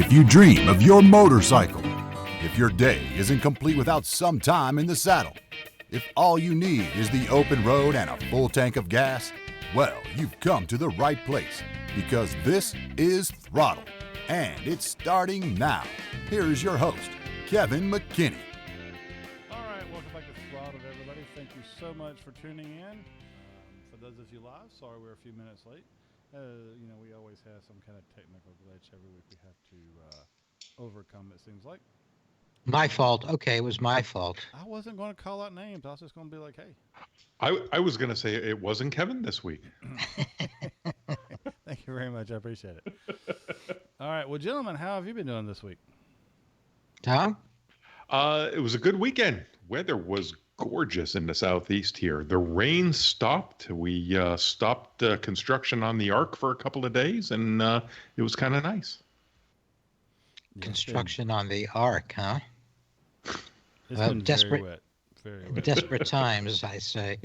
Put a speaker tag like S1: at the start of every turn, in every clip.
S1: If you dream of your motorcycle, if your day isn't complete without some time in the saddle, if all you need is the open road and a full tank of gas, well, you've come to the right place, because this is Throttled, and it's starting now. Here's your host, Kevin McKinney.
S2: All right, welcome back to Throttled, everybody. Thank you so much for tuning in. For those of you live, sorry we're a few minutes late. We always have some kind of technical glitch every week we have to overcome, it seems like.
S3: My fault. Okay, it was my fault.
S2: I wasn't going to call out names. I was just going to be like, hey.
S4: I was going to say it wasn't Kevin this week.
S2: Thank you very much. I appreciate it. All right. Well, gentlemen, how have you been doing this week?
S3: Tom?
S4: It was a good weekend. Weather was gorgeous in the southeast here. The rain stopped. We stopped construction on the Ark for a couple of days, and it was kind of nice.
S3: Construction on the Ark, huh?
S2: It's been
S3: desperate,
S2: very wet. Very wet.
S3: Desperate times, I say.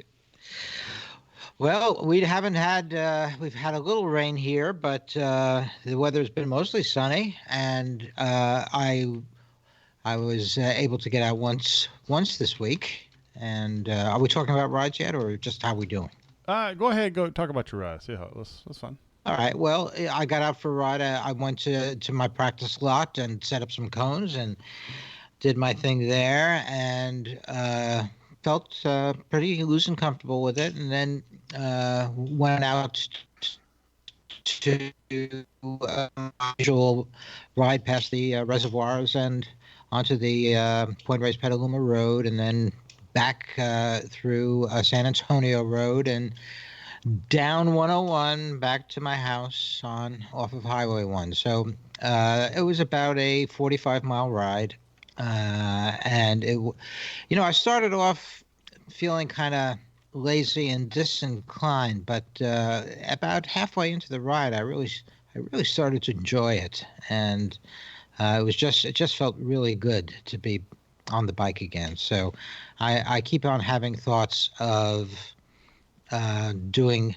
S3: Well, we haven't had, we've had a little rain here, but the weather's been mostly sunny, and I was able to get out once this week. And are we talking about rides yet, or just how we doing?
S2: Go ahead. Go talk about your rides. Yeah, that's fun.
S3: All right. Well, I got out for a ride. I went to my practice lot and set up some cones and did my thing there, and felt pretty loose and comfortable with it. And then went out to usual ride past the reservoirs and onto the Point Reyes Petaluma Road, and then back through San Antonio Road and down 101 back to my house off of Highway 1. So it was about a 45-mile ride. And I started off feeling kind of lazy and disinclined, but about halfway into the ride, I really started to enjoy it. And it just felt really good to be on the bike again. So I keep on having thoughts of doing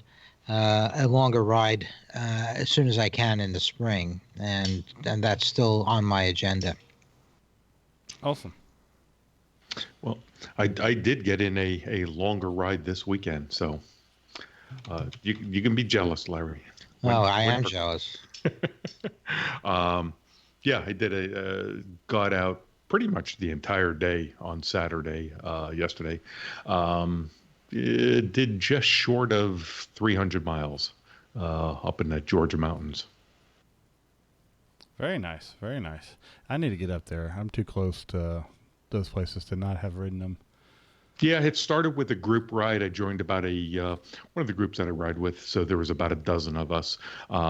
S3: a longer ride as soon as I can in the spring, and that's still on my agenda.
S2: Awesome.
S4: Well, I did get in a longer ride this weekend, so you can be jealous, Larry.
S3: I am jealous.
S4: Yeah, I did got out pretty much the entire day on Saturday, yesterday. It did just short of 300 miles up in the Georgia mountains.
S2: Very nice. Very nice. I need to get up there. I'm too close to those places to not have ridden them.
S4: Yeah, it started with a group ride. I joined about one of the groups that I ride with, so there was about a dozen of us.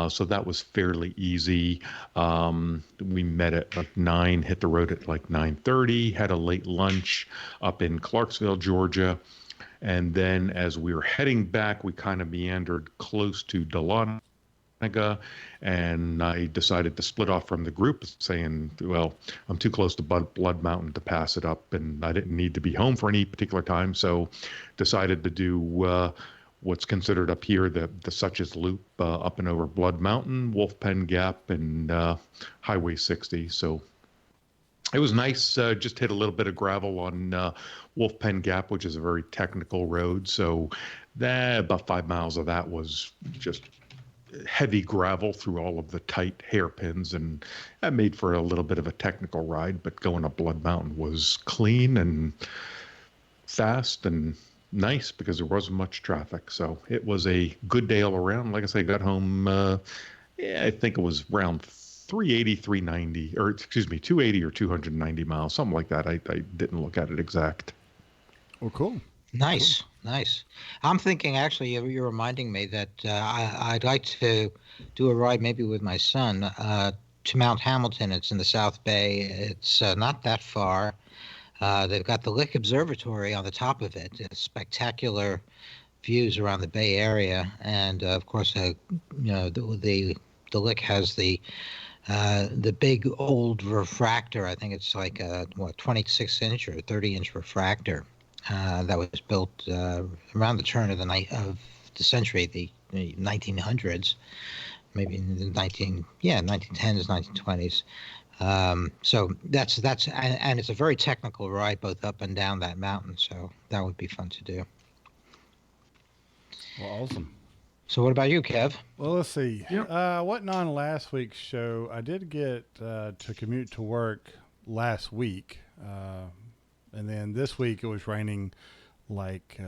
S4: So that was fairly easy. We met at like 9, hit the road at like 9:30, had a late lunch up in Clarksville, Georgia. And then as we were heading back, we kind of meandered close to Dahlonega, and I decided to split off from the group, saying, well, I'm too close to Blood Mountain to pass it up, and I didn't need to be home for any particular time, so decided to do what's considered up here the Suches Loop up and over Blood Mountain, Wolf Pen Gap, and Highway 60. So it was nice. Just hit a little bit of gravel on Wolf Pen Gap, which is a very technical road. So about 5 miles of that was just heavy gravel through all of the tight hairpins, and that made for a little bit of a technical ride. But going up Blood Mountain was clean and fast and nice because there wasn't much traffic. So it was a good day all around. Like I say, I got home, I think it was around 280 or 290 miles, something like that. I didn't look at it exact.
S2: Well, cool.
S3: Nice. I'm thinking, actually, you're reminding me that I'd like to do a ride maybe with my son to Mount Hamilton. It's in the South Bay. It's not that far. They've got the Lick Observatory on the top of it. It's spectacular views around the Bay Area. And, of course, the Lick has the big old refractor. I think it's like a 26-inch or 30-inch refractor that was built around the turn of the century, the 1900s. maybe in the 1910s, 1920s. So that's and it's a very technical ride, both up and down that mountain. So that would be fun to do.
S2: Well, awesome.
S3: So what about you, Kev?
S2: Well, let's see.
S4: Yep.
S2: Wasn't on last week's show. I did get to commute to work last week, and then this week it was raining, like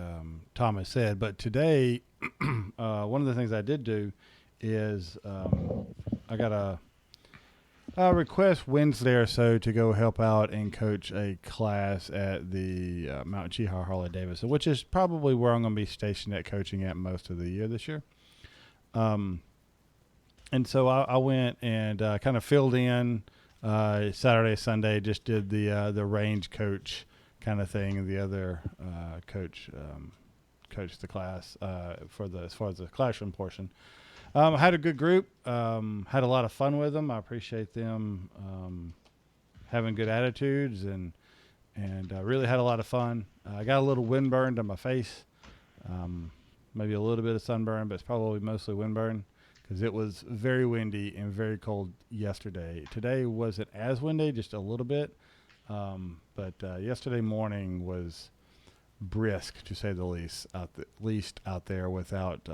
S2: Thomas said. But today, one of the things I did do is I got a request Wednesday or so to go help out and coach a class at the Mount Cheaha Harley Davidson, which is probably where I'm going to be stationed at coaching at most of the year this year. And so I went and kind of filled in Saturday, Sunday, just did the range coach kind of thing, and the other coach coached the class as far as the classroom portion. I had a good group, had a lot of fun with them. I appreciate them having good attitudes and really had a lot of fun. I got a little windburn on my face, maybe a little bit of sunburn, but it's probably mostly windburn because it was very windy and very cold yesterday. Today wasn't as windy, just a little bit, but yesterday morning was brisk, to say the least, out there without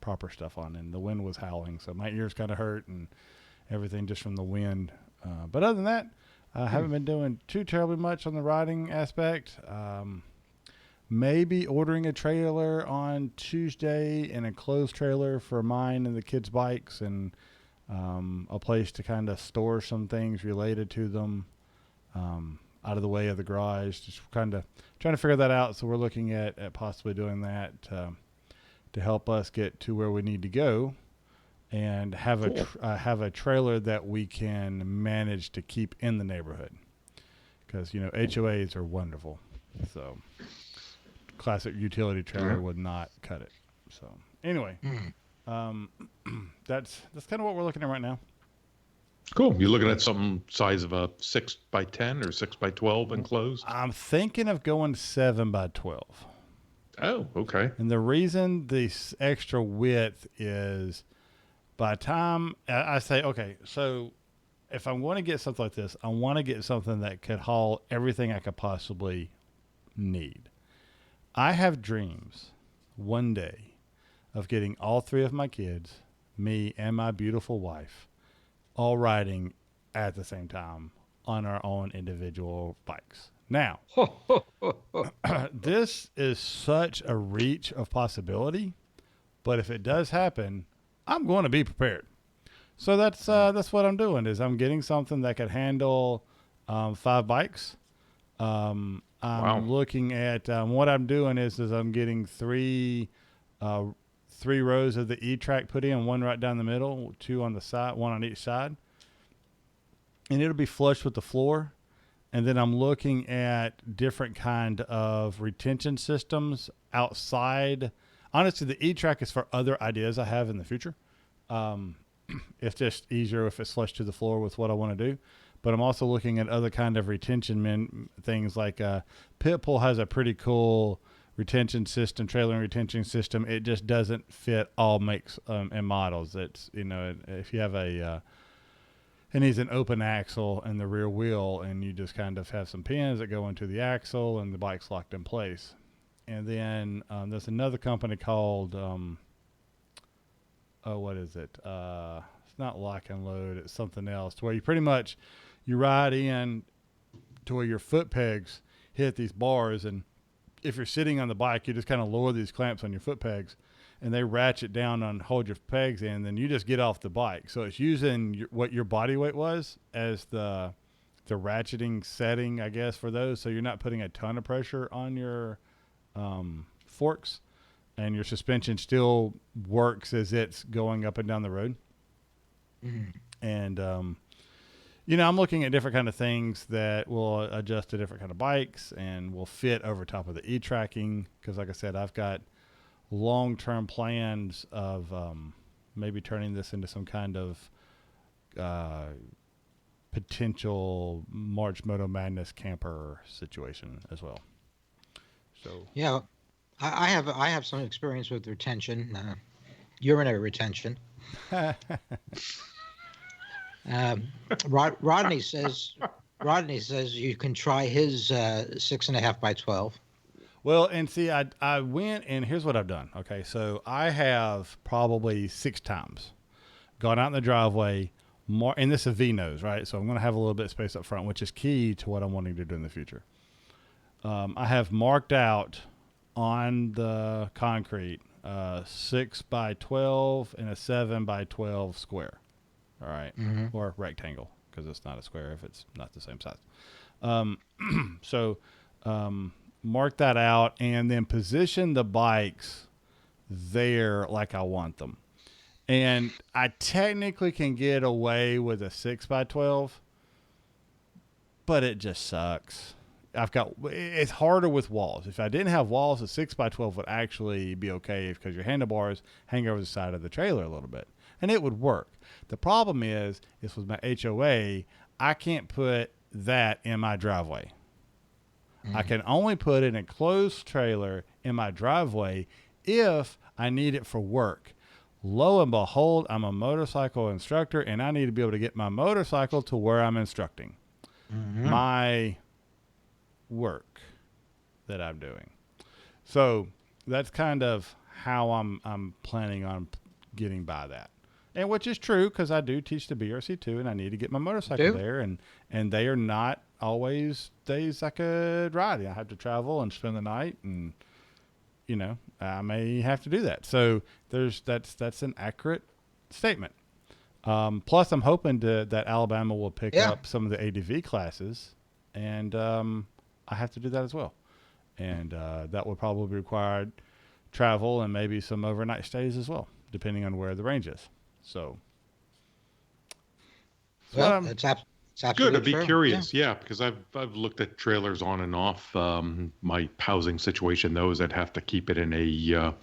S2: proper stuff on, and the wind was howling, so my ears kind of hurt and everything just from the wind. But other than that, I haven't been doing too terribly much on the riding aspect. Maybe ordering a trailer on Tuesday, and a closed trailer for mine and the kids' bikes, and a place to kind of store some things related to them out of the way of the garage. Just kind of trying to figure that out. So we're looking at possibly doing that to help us get to where we need to go, and have a trailer that we can manage to keep in the neighborhood, because HOAs are wonderful. So classic utility trailer would not cut it. So anyway, that's kind of what we're looking at right now.
S4: Cool. You're looking at some size of a 6x10 or 6x12 enclosed?
S2: I'm thinking of going 7x12.
S4: Oh, okay.
S2: And the reason this extra width is, by the time I say, okay, so if I'm going to get something like this, I want to get something that could haul everything I could possibly need. I have dreams one day of getting all three of my kids, me and my beautiful wife, all riding at the same time on our own individual bikes. Now, this is such a reach of possibility, but if it does happen, I'm going to be prepared. So that's what I'm doing, is I'm getting something that could handle 5 bikes. I'm looking at what I'm doing is I'm getting three rows of the E-track put in, one right down the middle, 2 on the side, 1 on each side, and it'll be flush with the floor. And then I'm looking at different kind of retention systems outside. Honestly, the E-track is for other ideas I have in the future. It's just easier if it's flush to the floor with what I want to do. But I'm also looking at other kind of retention things, like Pitbull has a pretty cool retention system, trailer and retention system. It just doesn't fit all makes and models. It's, if you have it needs an open axle and the rear wheel, and you just kind of have some pins that go into the axle, and the bike's locked in place. And then there's another company called, what is it? It's not Lock and Load. It's something else, to where you ride in to where your foot pegs hit these bars, and if you're sitting on the bike, you just kind of lower these clamps on your foot pegs, and they ratchet down and hold your pegs in, and then you just get off the bike. So it's using what your body weight was as the ratcheting setting, I guess, for those. So you're not putting a ton of pressure on your forks, and your suspension still works as it's going up and down the road. And, I'm looking at different kind of things that will adjust to different kind of bikes and will fit over top of the E-tracking. Because like I said, I've got long-term plans of maybe turning this into some kind of potential March Moto Madness camper situation as well. So
S3: yeah, I have some experience with retention, urinary retention. Um, Rodney says you can try his 6.5 by 12.
S2: Well, and see, I went and here's what I've done. Okay, so I have probably 6 times gone out in the driveway. More, and this is V nose, right? So I'm going to have a little bit of space up front, which is key to what I'm wanting to do in the future. I have marked out on the concrete 6 by 12 and a 7 by 12 square. All right, or rectangle because it's not a square if it's not the same size. So mark that out and then position the bikes there like I want them. And I technically can get away with a 6 by 12, but it just sucks. It's harder with walls. If I didn't have walls, a 6 by 12 would actually be okay because your handlebars hang over the side of the trailer a little bit and it would work. The problem is with my HOA, I can't put that in my driveway. I can only put an enclosed trailer in my driveway if I need it for work. Lo and behold, I'm a motorcycle instructor and I need to be able to get my motorcycle to where I'm instructing. My work that I'm doing. So that's kind of how I'm planning on getting by that. And which is true because I do teach the BRC2 and I need to get my motorcycle there and they are not always days I could ride. I have to travel and spend the night and I may have to do that. So that's an accurate statement. Plus I'm hoping that Alabama will pick up some of the ADV classes and I have to do that as well. And that would probably require travel and maybe some overnight stays as well, depending on where the range is. So,
S3: It's absolutely
S4: good. I'd be
S3: true.
S4: curious, because I've looked at trailers on and off. My housing situation, though, is I'd have to keep it in a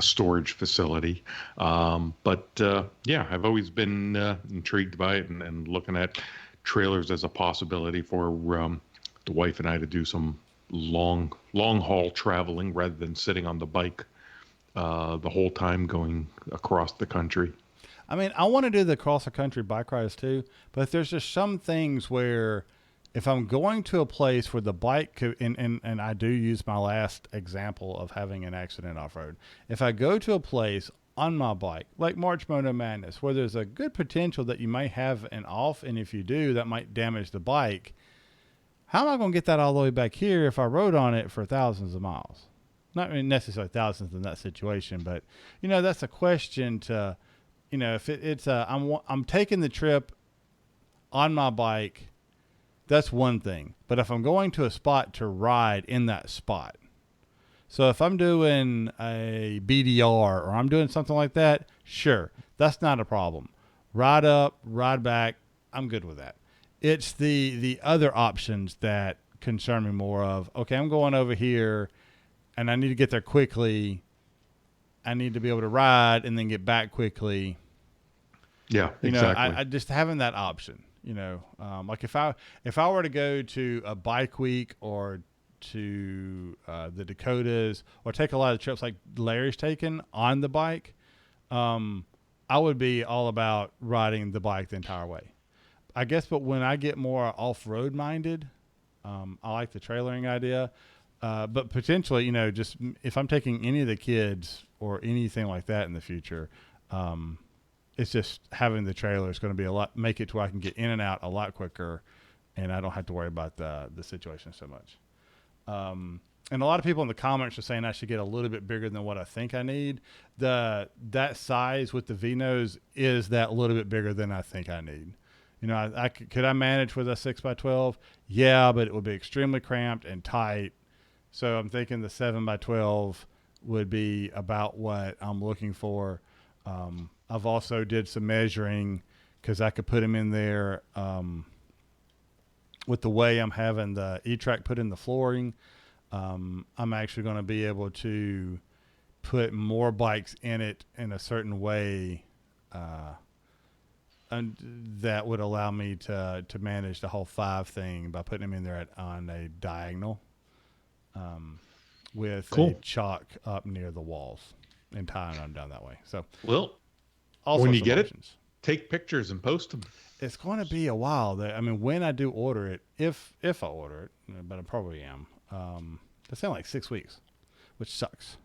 S4: storage facility. But I've always been intrigued by it and looking at trailers as a possibility for the wife and I to do some long haul traveling rather than sitting on the bike the whole time going across the country.
S2: I mean, I want to do the cross the country bike rides too, but there's just some things where if I'm going to a place where the bike could, and I do use my last example of having an accident off road. If I go to a place on my bike, like March Moto Madness, where there's a good potential that you may have an off, and if you do, that might damage the bike. How am I going to get that all the way back here if I rode on it for thousands of miles? Not necessarily thousands in that situation, but that's a question to. If I'm taking the trip on my bike, that's one thing. But if I'm going to a spot to ride in that spot, so if I'm doing a BDR or I'm doing something like that, sure, that's not a problem. Ride up, ride back, I'm good with that. It's the other options that concern me more of, okay, I'm going over here and I need to get there quickly. I need to be able to ride and then get back quickly.
S4: Yeah, exactly.
S2: I just having that option, like if I were to go to a bike week or to the Dakotas or take a lot of trips like Larry's taken on the bike, I would be all about riding the bike the entire way. I guess, but when I get more off-road minded, I like the trailering idea. But potentially, just if I'm taking any of the kids or anything like that in the future, it's just having the trailer is going to be make it to where I can get in and out a lot quicker and I don't have to worry about the situation so much. And a lot of people in the comments are saying I should get a little bit bigger than what I think I need. That size with the V-nose is that little bit bigger than I think I need. Could I manage with a 6x12? Yeah, but it would be extremely cramped and tight. So I'm thinking the 7x12 would be about what I'm looking for. I've also did some measuring because I could put them in there with the way I'm having the E-Track put in the flooring. I'm actually going to be able to put more bikes in it in a certain way and that would allow me to manage the whole 5 thing by putting them in there on a diagonal with a chalk up near the walls and tying them down that way. So,
S4: well,
S2: all
S4: When
S2: sorts
S4: you
S2: of
S4: get
S2: options.
S4: take pictures and post them.
S2: It's going to be a while. I mean, when I do order it, if I order it, but I probably am, it's in like 6 weeks, which sucks.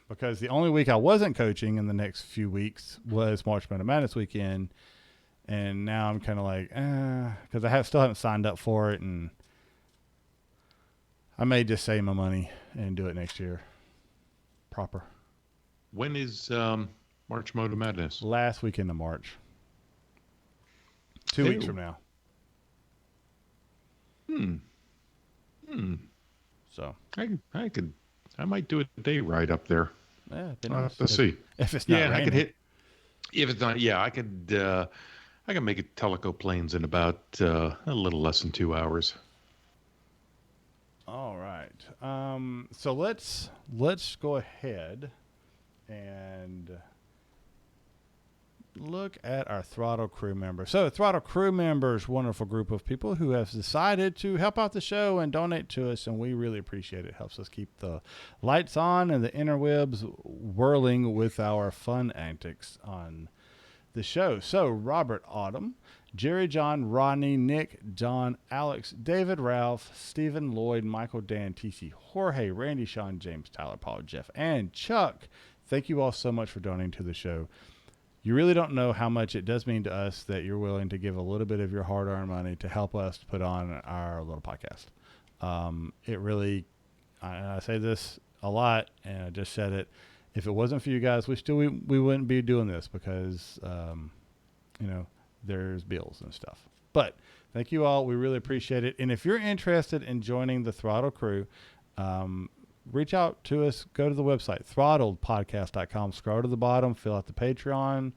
S2: Because the only week I wasn't coaching in the next few weeks was March Madness weekend, and now I'm kind of like, because still haven't signed up for it, and I may just save my money and do it next year, proper.
S4: When is March Moto Madness?
S2: Last weekend of March, 2 weeks from now. So
S4: I might do a day ride up there.
S2: yeah, it'd be
S4: I'll
S2: nice.
S4: have to see.
S2: If it's not
S4: Yeah,
S2: raining.
S4: I could hit. If it's not, yeah, I can make it Teleco planes in about a little less than 2 hours.
S2: All right. So let's go ahead and look at our Throttle crew members. So Throttle crew members, wonderful group of people who have decided to help out the show and donate to us, and we really appreciate it. It helps us keep the lights on and the interwebs whirling with our fun antics on the show. So Robert Autumn, Jerry John, Rodney, Nick, John, Alex, David, Ralph, Stephen, Lloyd, Michael, Dan, TC, Jorge, Randy, Sean, James, Tyler, Paul, Jeff, and Chuck. Thank you all so much for donating to the show. You really don't know how much it does mean to us that you're willing to give a little bit of your hard-earned money to help us put on our little podcast. It really, I say this a lot, and I just said it. If it wasn't for you guys, we wouldn't be doing this because, there's bills and stuff. But thank you all. We really appreciate it. And if you're interested in joining the Throttle crew, reach out to us. Go to the website, throttledpodcast.com. Scroll to the bottom, fill out the Patreon.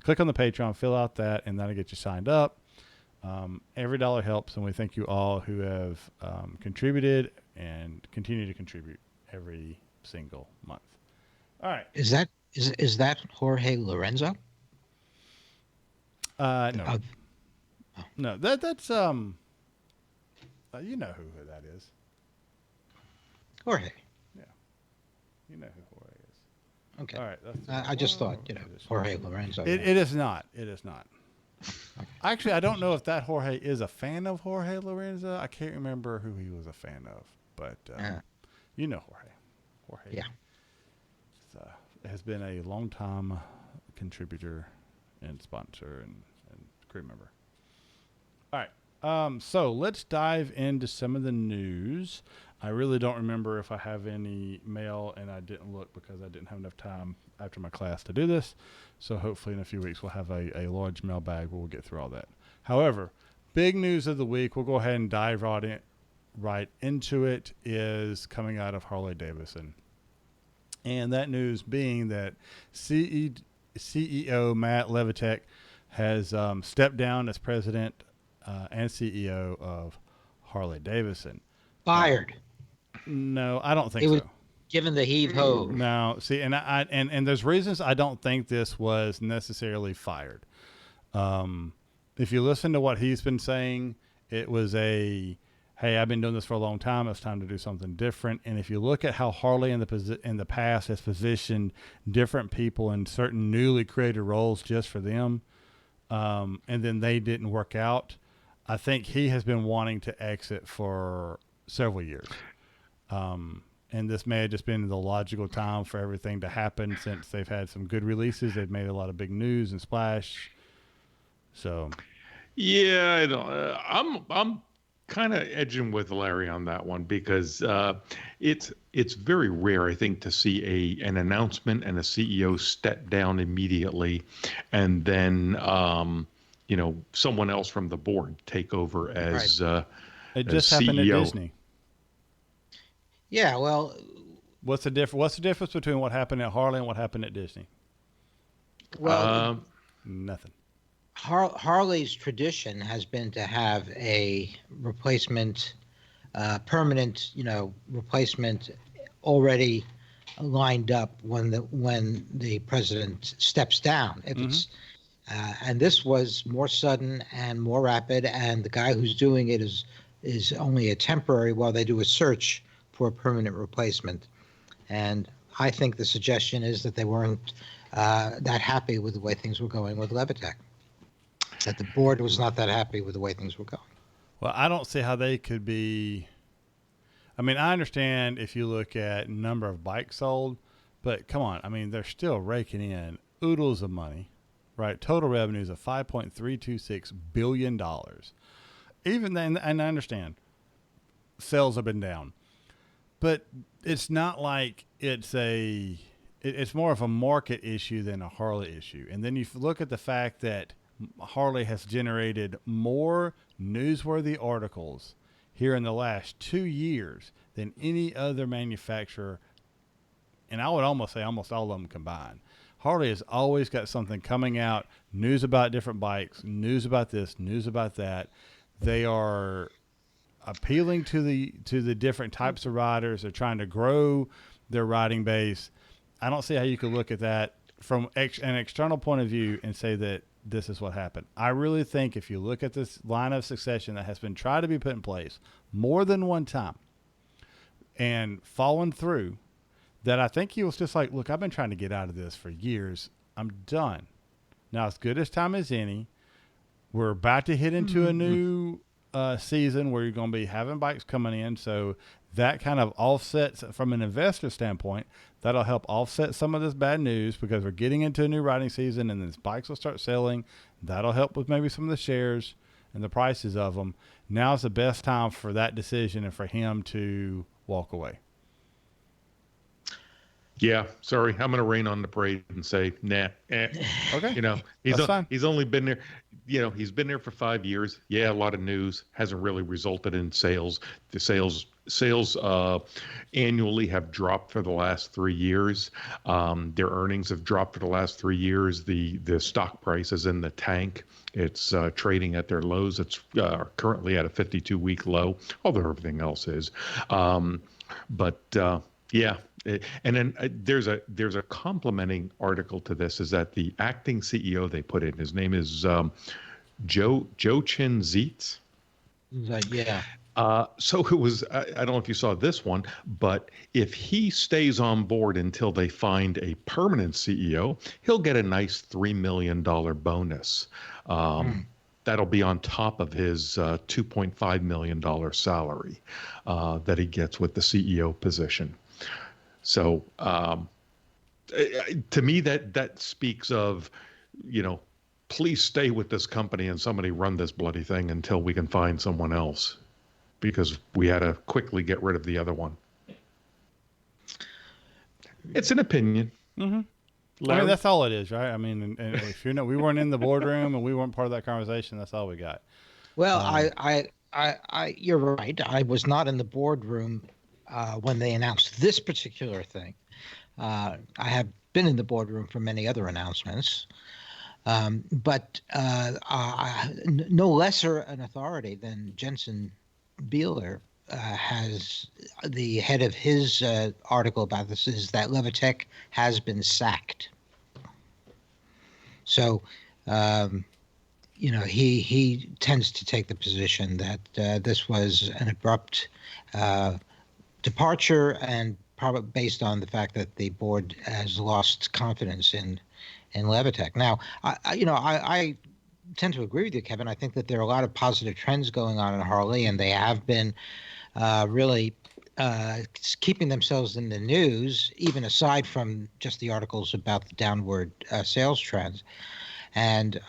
S2: Click on the Patreon, fill out that, and that'll get you signed up. Every dollar helps, and we thank you all who have contributed and continue to contribute every single month. All right.
S3: Is that Jorge Lorenzo?
S2: No. No, that's you know who that is.
S3: Jorge.
S2: Yeah. You know who Jorge is.
S3: Okay.
S2: All right.
S3: I just thought, Jorge Lorenzo.
S2: It is not. It is not. Actually, I don't know if that Jorge is a fan of Jorge Lorenzo. I can't remember who he was a fan of, but you know Jorge. Jorge.
S3: Yeah.
S2: Has been a long-time contributor and sponsor and crew member. All right. So let's dive into some of the news. I really don't remember if I have any mail, and I didn't look because I didn't have enough time after my class to do this. So hopefully in a few weeks we'll have a large mailbag where we'll get through all that. However, big news of the week, we'll go ahead and dive right into it, is coming out of Harley-Davidson. And that news being that CEO Matt Levitek has stepped down as president and CEO of Harley-Davidson.
S3: Fired.
S2: No, I don't think
S3: It was
S2: so.
S3: given the heave-ho.
S2: No, see, and there's reasons I don't think this was necessarily fired. If you listen to what he's been saying, it was hey, I've been doing this for a long time. It's time to do something different. And if you look at how Harley in the past has positioned different people in certain newly created roles just for them, and then they didn't work out, I think he has been wanting to exit for several years. And this may have just been the logical time for everything to happen since they've had some good releases. They've made a lot of big news and splash. So,
S4: yeah, I'm kind of edging with Larry on that one because it's very rare, I think, to see an announcement and a CEO step down immediately, and then someone else from the board take over as
S2: it just
S4: as
S2: happened at
S4: CEO.
S2: Disney.
S3: Yeah, well,
S2: What's the difference between what happened at Harley and what happened at Disney?
S3: well,
S2: Nothing.
S3: Harley's tradition has been to have a replacement, permanent, replacement already lined up when the president steps down. If it's and this was more sudden and more rapid, and the guy who's doing it is only a temporary while they do a search for a permanent replacement. And I think the suggestion is that they weren't that happy with the way things were going with Levitech. That the board was not that happy with the way things were going.
S2: Well, I don't see how they could be. I mean, I understand if you look at number of bikes sold, but come on. I mean, they're still raking in oodles of money, right? Total revenues of $5.326 billion. Even then, and I understand sales have been down, but it's not like it's more of a market issue than a Harley issue. And then you look at the fact that Harley has generated more newsworthy articles here in the last 2 years than any other manufacturer, and I would almost say almost all of them combined. Harley has always got something coming out, news about different bikes, news about this, news about that. They are appealing to the different types of riders. They're trying to grow their riding base. I don't see how you could look at that from an external point of view and say that this is what happened. I really think if you look at this line of succession that has been tried to be put in place more than one time and fallen through, that I think he was just like, look, I've been trying to get out of this for years. I'm done. Now, as good as time as any, we're about to hit into a new season where you're going to be having bikes coming in. So that kind of offsets from an investor standpoint. That'll help offset some of this bad news because we're getting into a new riding season and then bikes will start selling. That'll help with maybe some of the shares and the prices of them. Now's the best time for that decision and for him to walk away.
S4: Yeah, sorry. I'm going to rain on the parade and say, nah.
S2: Okay.
S4: You know, he's only been there. You know, he's been there for 5 years. Yeah, a lot of news hasn't really resulted in sales. The sales annually have dropped for the last 3 years. Their earnings have dropped for the last 3 years. The stock price is in the tank. It's trading at their lows. It's currently at a 52-week low, although everything else is. Yeah. And then there's a complementing article to this is that the acting CEO they put in, his name is Joe Chin Zietz.
S3: Yeah.
S4: So it was, I don't know if you saw this one, but if he stays on board until they find a permanent CEO, he'll get a nice $3 million bonus. That'll be on top of his $2.5 million salary that he gets with the CEO position. So to me, that speaks of, you know, please stay with this company and somebody run this bloody thing until we can find someone else, because we had to quickly get rid of the other one. It's an opinion.
S2: Mm-hmm. I mean, that's all it is, right? I mean, and if we weren't in the boardroom and we weren't part of that conversation, that's all we got.
S3: Well, you're right. I was not in the boardroom when they announced this particular thing. I have been in the boardroom for many other announcements, but no lesser an authority than Jensen Beeler has the head of his article about this is that Levitech has been sacked. So, you know, he tends to take the position that this was an abrupt departure, and probably based on the fact that the board has lost confidence in Levitech. Now, I tend to agree with you, Kevin. I think that there are a lot of positive trends going on in Harley, and they have been really keeping themselves in the news, even aside from just the articles about the downward sales trends. And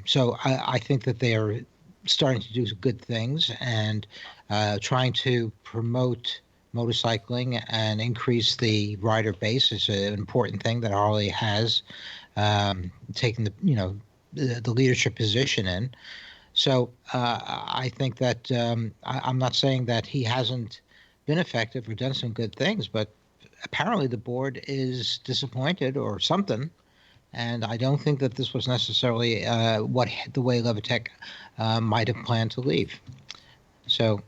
S3: so I think that they are starting to do good things and trying to promote motorcycling and increase the rider base is an important thing that Harley has taken the leadership position in. So I think that I'm not saying that he hasn't been effective or done some good things, but apparently the board is disappointed or something. And I don't think that this was necessarily the way Levitech might have planned to leave. So,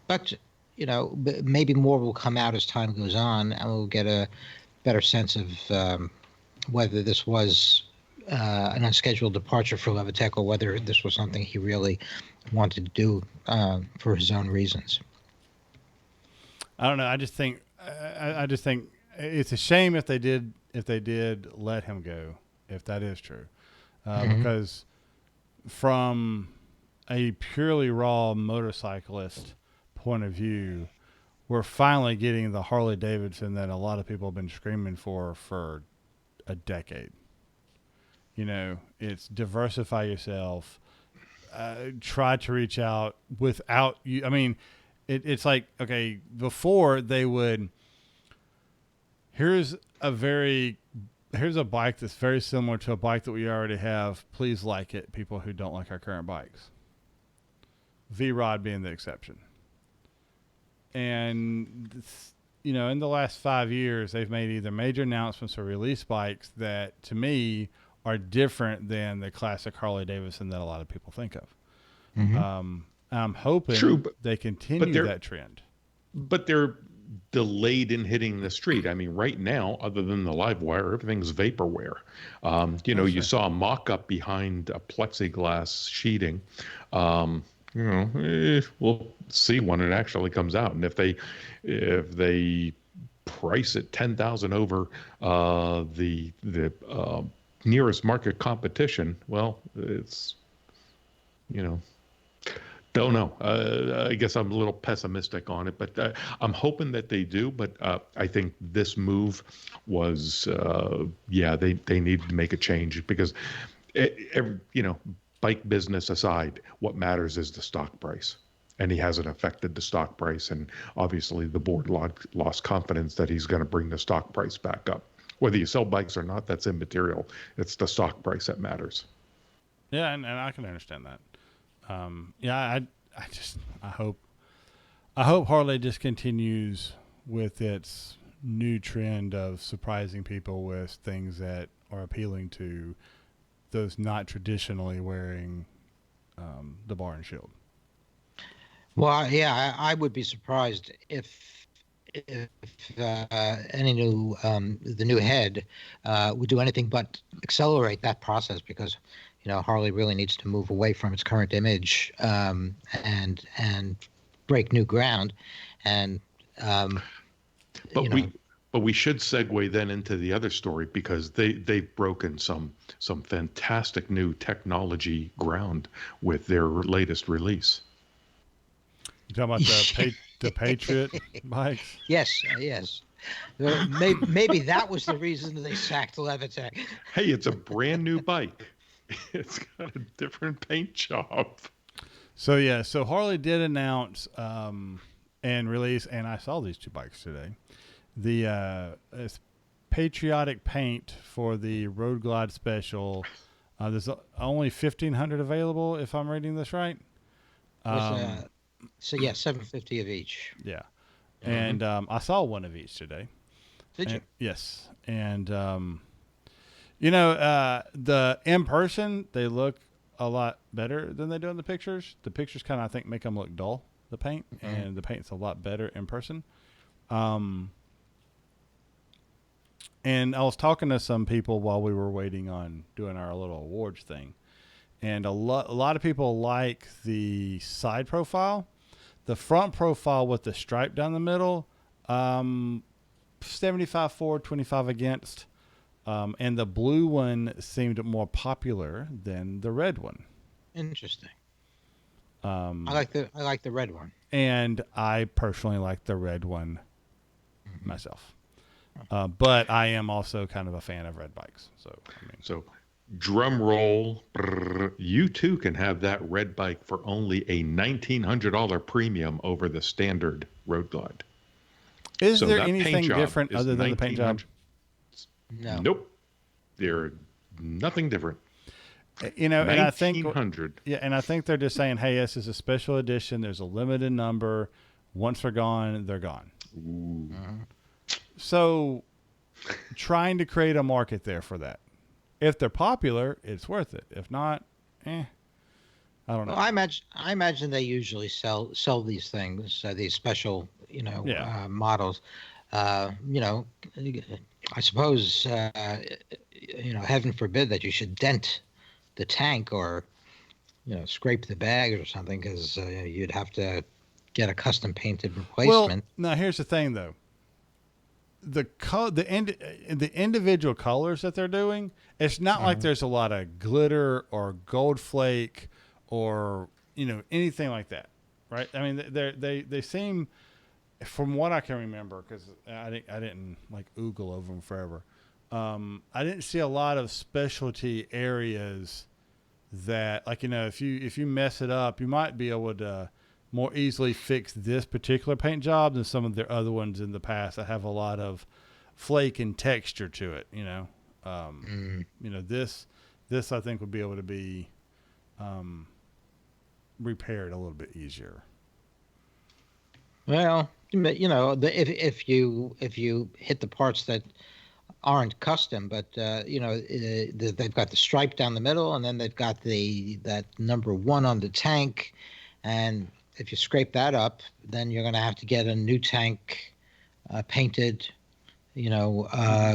S3: but you know, maybe more will come out as time goes on, and we'll get a better sense of whether this was an unscheduled departure for Levitech or whether this was something he really wanted to do for his own reasons.
S2: I don't know. I just think it's a shame if they did if they did let him go, if that is true,
S3: Mhm.
S2: because from a purely raw motorcyclist point of view, we're finally getting the Harley Davidson that a lot of people have been screaming for a decade. You know, it's diversify yourself, try to reach out without you. I mean, it's like, okay, before they would, here's a very, here's a bike that's very similar to a bike that we already have. Please like it, people who don't like our current bikes. V-Rod being the exception. And, you know, in the last 5 years, they've made either major announcements or release bikes that, to me, are different than the classic Harley Davidson that a lot of people think of.
S3: Mhm.
S2: I'm hoping
S4: True,
S2: they
S4: but
S2: continue
S4: they're
S2: that trend.
S4: but they're delayed in hitting the street. I mean, right now, other than the live wire, everything's vaporware. You know,
S2: That's
S4: you
S2: true.
S4: saw a mock-up behind a plexiglass sheeting. Um, you know, we'll see when it actually comes out, and if they price it 10,000 over the nearest market competition, well, it's you know don't know. I guess I'm a little pessimistic on it, but I'm hoping that they do. But I think this move was, yeah, they need to make a change because, you know, bike business aside, what matters is the stock price. And he hasn't affected the stock price. And obviously, the board lost confidence that he's going to bring the stock price back up. Whether you sell bikes or not, that's immaterial. It's the stock price that matters.
S2: Yeah, and I can understand that. Yeah, I just I hope Harley just continues with its new trend of surprising people with things that are appealing to those not traditionally wearing the bar and shield.
S3: Well, yeah, I would be surprised if any new the new head would do anything but accelerate that process because Harley really needs to move away from its current image and break new ground and um, you
S4: But
S3: know
S4: we should segue then into the other story because they've broken some fantastic new technology ground with their latest release.
S2: You talking about the Patriot bikes?
S3: yes. Maybe that was the reason they sacked Levitech.
S4: Hey, it's a brand new bike. It's got a different paint job.
S2: So yeah, so Harley did announce and release, and I saw these two bikes today. The patriotic paint for the Road Glide Special. There's only 1,500 available, if I'm reading this right.
S3: Was so yeah, 750 of each.
S2: Yeah,
S4: Mm-hmm.
S2: and I saw one of each today.
S3: Did you?
S2: Yes, and the in person they look a lot better than they do in the pictures. The pictures kind of I think make them look dull. The paint and the paint's a lot better in person. And I was talking to some people while we were waiting on doing our little awards thing, and a lot of people like the side profile, the front profile with the stripe down the middle. 75 for, 25 against. And the blue one seemed more popular than the red one.
S3: Interesting.
S2: I
S3: like the red one.
S2: And I personally like the red one myself. But I am also kind of a fan of red bikes.
S4: So drum roll. Brrr, you too can have that red bike for only a $1,900 premium over the standard Road Glide.
S2: Is
S4: So
S2: there
S4: that paint
S2: anything
S4: job
S2: different
S4: is
S2: other than the paint job?
S3: 1900. No.
S4: Nope. They're nothing different.
S2: And I think
S4: 1,900.
S2: yeah, and I think they're just saying, hey, this is a special edition. There's a limited number. Once they're gone, they're gone.
S4: Ooh.
S2: So, trying to create a market there for that. If they're popular, it's worth it. If not, I don't know.
S3: Well, I imagine they usually sell these things, these special, models. I suppose, heaven forbid that you should dent the tank or, scrape the bag or something, because you'd have to get a custom painted replacement.
S2: Well, now here's the thing, though. the individual colors that they're doing, it's not like there's a lot of glitter or gold flake or anything like that, right? I mean, they seem, from what I can remember, because I didn't like oogle over them forever. I didn't see a lot of specialty areas that, like, if you mess it up, you might be able to more easily fix this particular paint job than some of their other ones in the past that have a lot of flake and texture to it. This I think would be able to be repaired a little bit easier.
S3: Well, if you hit the parts that aren't custom, but they've got the stripe down the middle, and then they've got that number 1 on the tank, and if you scrape that up, then you're going to have to get a new tank painted,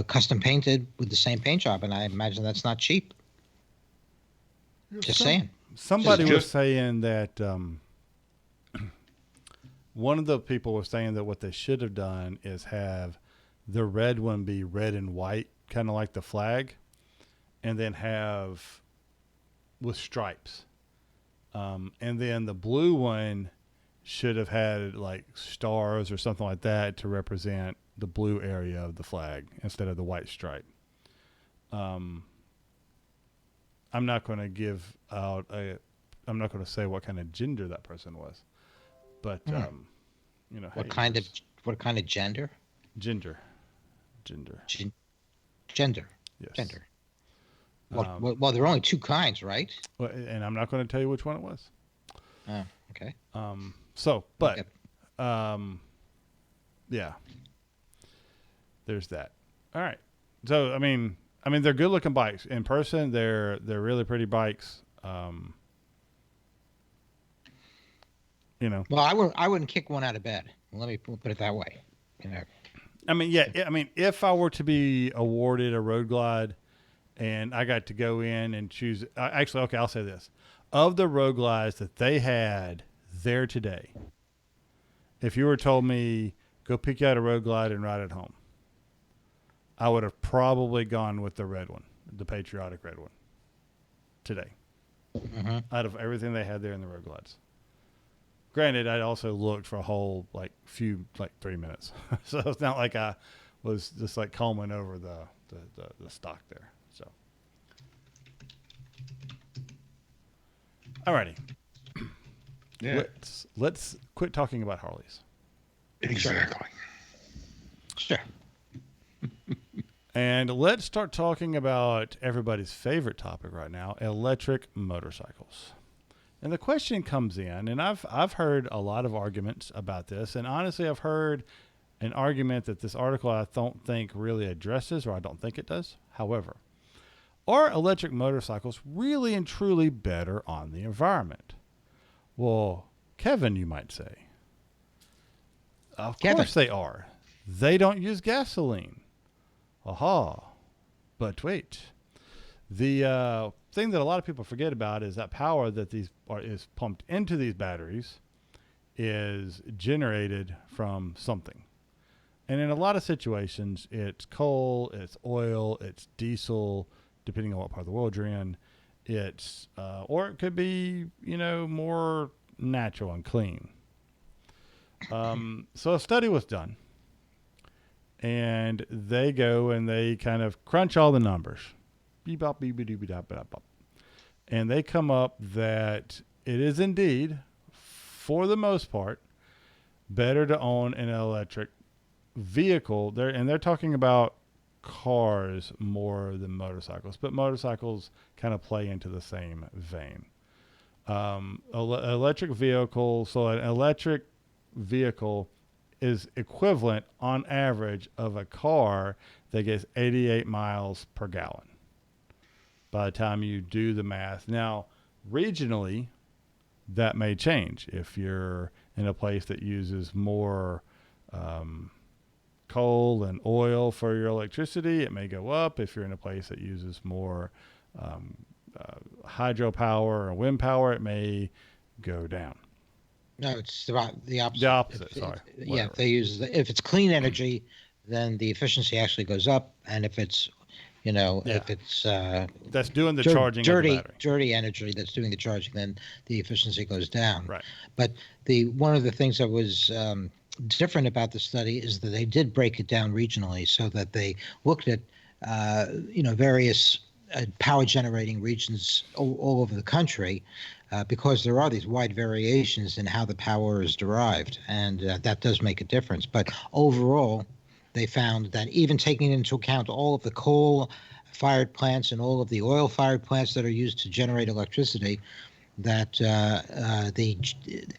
S3: custom painted with the same paint job, and I imagine that's not cheap. Just saying.
S2: Somebody was saying that one of the people was saying that what they should have done is have the red one be red and white, kind of like the flag, and then have with stripes. And then the blue one should have had like stars or something like that to represent the blue area of the flag instead of the white stripe. I'm not going to give out I'm not going to say what kind of gender that person was, but
S3: what kind of gender?
S2: Gender.
S3: Gender.
S2: Yes.
S3: Gender. Well, there are only 2 kinds, right?
S2: Well, and I'm not going to tell you which one it was.
S3: Oh, okay.
S2: Yeah. There's that. All right. So, I mean, they're good looking bikes in person. They're really pretty bikes.
S3: Well, I wouldn't kick one out of bed. Let me put it that way.
S2: If I were to be awarded a Road Glide and I got to go in and choose, I'll say this. Of the Road Glides that they had there today, if you were told me, go pick out a Road Glide and ride it home, I would have probably gone with the red one, the patriotic red one, today. Out of everything they had there in the Road Glides. Granted, I also looked for a whole 3 minutes, so it's not like I was just like combing over the stock there. So, alrighty,
S4: Yeah.
S2: Let's quit talking about Harleys.
S4: Exactly.
S3: Sure.
S2: And let's start talking about everybody's favorite topic right now: electric motorcycles. And the question comes in, and I've heard a lot of arguments about this, and honestly, I've heard an argument that this article I don't think really addresses, or I don't think it does. However, are electric motorcycles really and truly better on the environment? Well, Kevin, you might say. Of course they are. They don't use gasoline. Aha. But wait. The thing that a lot of people forget about is that power that is pumped into these batteries is generated from something. And in a lot of situations, it's coal, it's oil, it's diesel, depending on what part of the world you're in. It's or it could be, more natural and clean. So a study was done, and they go and they kind of crunch all the numbers. Beep-bop, beep-a-doop-a-doop-a-doop. And they come up that it is indeed, for the most part, better to own an electric vehicle. They're talking about cars more than motorcycles, but motorcycles kind of play into the same vein. Electric vehicle. So an electric vehicle is equivalent on average of a car that gets 88 miles per gallon by the time you do the math. Now, regionally, that may change. If you're in a place that uses more coal and oil for your electricity, it may go up. If you're in a place that uses more hydropower or wind power, it may go down.
S3: No, it's about the opposite.
S2: The opposite, sorry.
S3: If they use if it's clean energy, then the efficiency actually goes up. And if it's, if it's
S2: that's doing the charging of the battery.
S3: dirty energy that's doing the charging, then the efficiency goes down.
S2: Right.
S3: But one of the things that was different about the study is that they did break it down regionally, so that they looked at various power generating regions all over the country, because there are these wide variations in how the power is derived, and that does make a difference. But overall, they found that even taking into account all of the coal-fired plants and all of the oil-fired plants that are used to generate electricity, that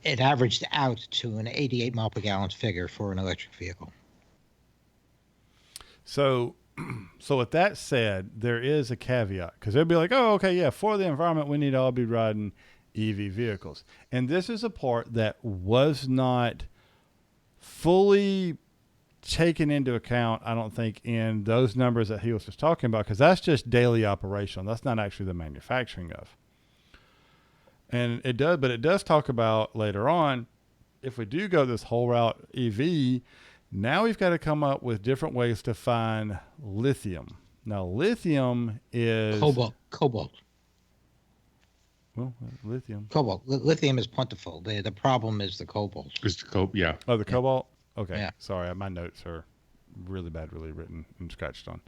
S3: it averaged out to an 88 mile per gallon figure for an electric vehicle.
S2: So with that said, there is a caveat, because they'd be like, oh, okay, yeah, for the environment, we need to all be riding EV vehicles. And this is a part that was not fully taken into account, I don't think, in those numbers that he was just talking about, because that's just daily operational. That's not actually the manufacturing of. And it does talk about later on, if we do go this whole route EV, now we've got to come up with different ways to find lithium. Now, lithium is
S3: cobalt.
S2: Well, lithium.
S3: Cobalt. Lithium is plentiful. The problem is the cobalt.
S4: Yeah.
S2: Oh, the cobalt? Okay.
S3: Yeah.
S2: Sorry, my notes are really badly written and scratched on.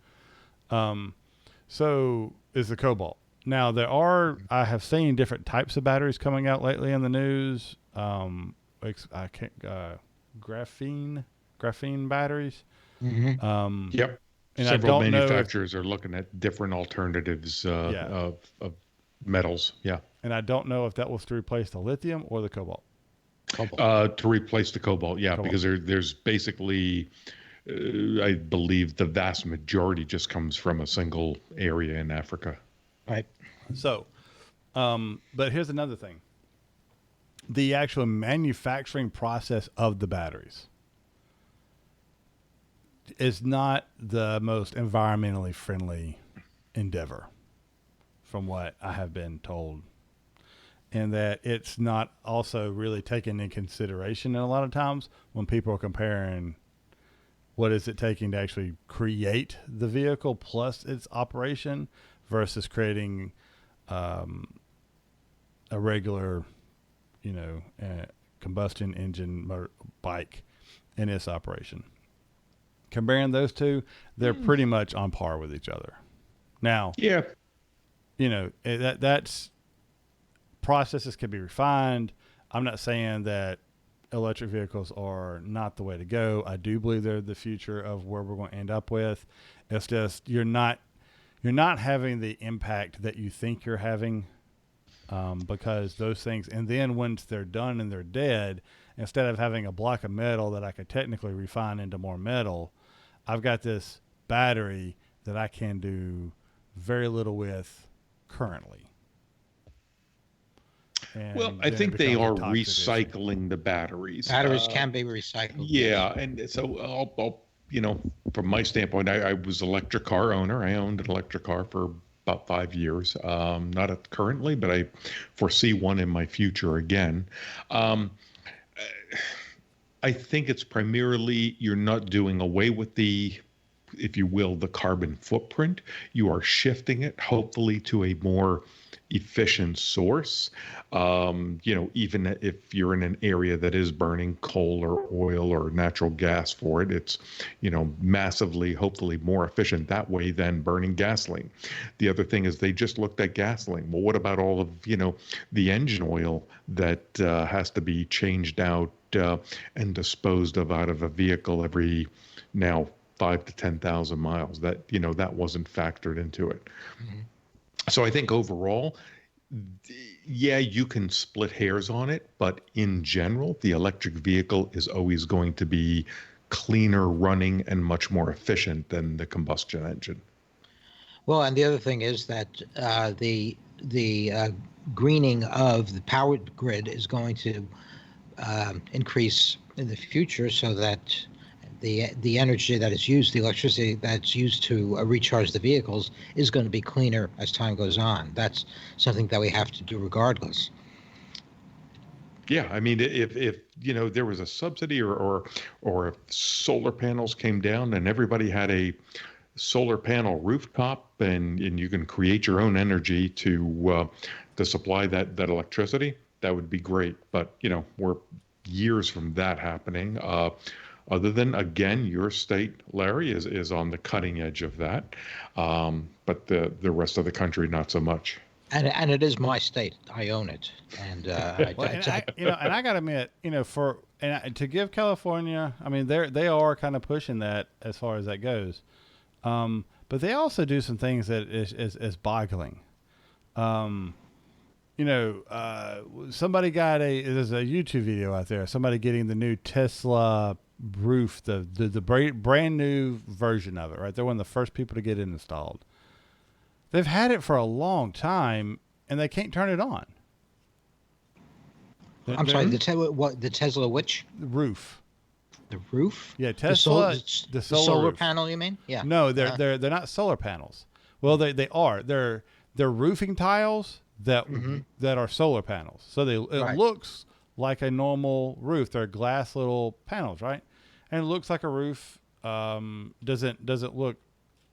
S2: So is the cobalt. Now, I have seen different types of batteries coming out lately in the news. Graphene batteries.
S3: Mm-hmm.
S4: Yep.
S2: And
S4: several manufacturers are looking at different alternatives of metals. Yeah.
S2: And I don't know if that was to replace the lithium or the cobalt.
S4: To replace the cobalt, because there's basically, I believe the vast majority just comes from a single area in Africa.
S3: Right.
S2: So, but here's another thing. The actual manufacturing process of the batteries is not the most environmentally friendly endeavor, from what I have been told. And that it's not also really taken in consideration in a lot of times when people are comparing what is it taking to actually create the vehicle plus its operation versus creating a regular, combustion engine bike in its operation. Comparing those two, they're pretty much on par with each other. Now, that's processes can be refined. I'm not saying that electric vehicles are not the way to go. I do believe they're the future of where we're going to end up with. It's just you're not having the impact that you think you're having, because those things, and then once they're done and they're dead, instead of having a block of metal that I could technically refine into more metal, I've got this battery that I can do very little with currently.
S4: Well, I think they are recycling the batteries.
S3: Batteries can be recycled.
S4: Yeah, and so I'll from my standpoint, I was an electric car owner. I owned an electric car for about 5 years. Not currently, but I foresee one in my future again. I think it's primarily you're not doing away with the, if you will, the carbon footprint. You are shifting it, hopefully, to a more efficient source. Even if you're in an area that is burning coal or oil or natural gas for it, it's, massively, hopefully more efficient that way than burning gasoline. The other thing is they just looked at gasoline. Well, what about all of, the engine oil that has to be changed out and disposed of out of a vehicle every now 5 to 10,000 miles? That, that wasn't factored into it. Mm-hmm. So I think overall, you can split hairs on it, but in general, the electric vehicle is always going to be cleaner running and much more efficient than the combustion engine.
S3: Well, and the other thing is that the greening of the power grid is going to increase in the future, so that the energy that is used, the electricity that's used to recharge the vehicles, is going to be cleaner as time goes on. That's something that we have to do regardless.
S4: Yeah, I mean, if there was a subsidy or if solar panels came down and everybody had a solar panel rooftop and you can create your own energy to supply that electricity, that would be great. But we're years from that happening. Other than, again, your state, Larry, is on the cutting edge of that, but the rest of the country not so much.
S3: And it is my state. I own it, and
S2: Well, and I got to admit, to give California, I mean, they are kind of pushing that as far as that goes, but they also do some things that is boggling. Somebody there's a YouTube video out there. Somebody getting the new Tesla roof, the brand new version of it. Right, they're one of the first people to get it installed. They've had it for a long time, and they can't turn it on.
S3: I'm sorry. The Tesla which?
S2: The roof.
S3: The roof?
S2: Yeah, Tesla. The solar roof.
S3: Panel, you mean? Yeah.
S2: No, they're not solar panels. Well, they are. They're roofing tiles that are solar panels. So it looks like a normal roof. They're glass little panels, right? And it looks like a roof. Doesn't look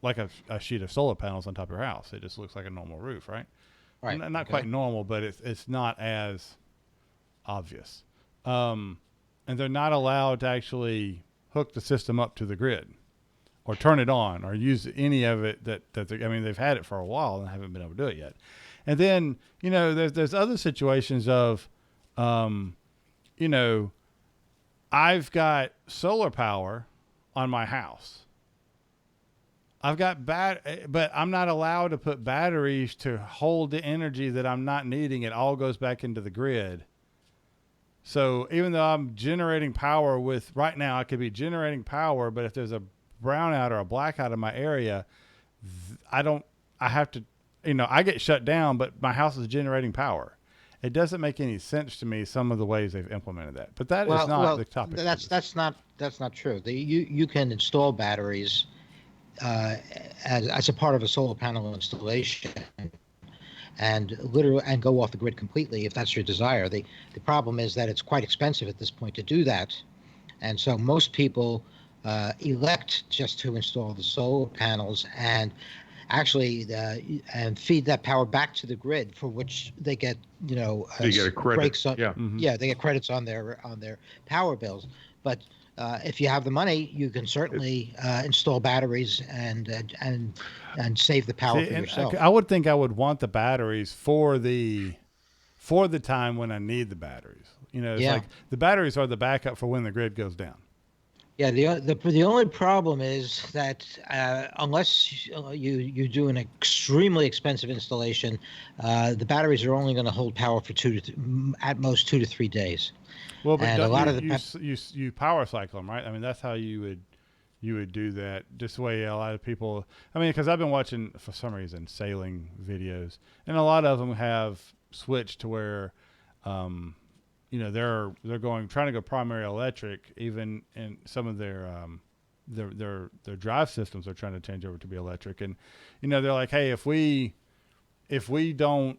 S2: like a sheet of solar panels on top of your house. It just looks like a normal roof, right?
S3: Right.
S2: Not quite normal, but it's not as obvious. And they're not allowed to actually hook the system up to the grid or turn it on or use any of it they've had it for a while and haven't been able to do it yet. And then, there's other situations of, I've got solar power on my house. I've got but I'm not allowed to put batteries to hold the energy that I'm not needing. It all goes back into the grid. So even though I'm generating power right now, I could be generating power, but if there's a brownout or a blackout in my area, I have to, I get shut down, but my house is generating power. It doesn't make any sense to me, some of the ways they've implemented that, but that is not the topic.
S3: That's not true. You can install batteries as a part of a solar panel installation and go off the grid completely if that's your desire. The problem is that it's quite expensive at this point to do that, and so most people elect just to install the solar panels and actually and feed that power back to the grid, for which they get
S4: they get a credit.
S3: Breaks on,
S4: yeah.
S3: Mm-hmm. Yeah, they get credits on their power bills, but if you have the money, you can certainly install batteries and save the power for yourself.
S2: I would think I would want the batteries for the time when I need the batteries. Like the batteries are the backup for when the grid goes down.
S3: Yeah, the only problem is that unless you do an extremely expensive installation, the batteries are only going to hold power for at most 2 to 3 days.
S2: Well, but a lot of you power cycle them, right? I mean, that's how you would do that. Just the way a lot of people. I mean, because I've been watching for some reason sailing videos, and a lot of them have switched to where, they're trying to go primary electric. Even in some of their drive systems are trying to change over to be electric, and they're like, hey, if we don't.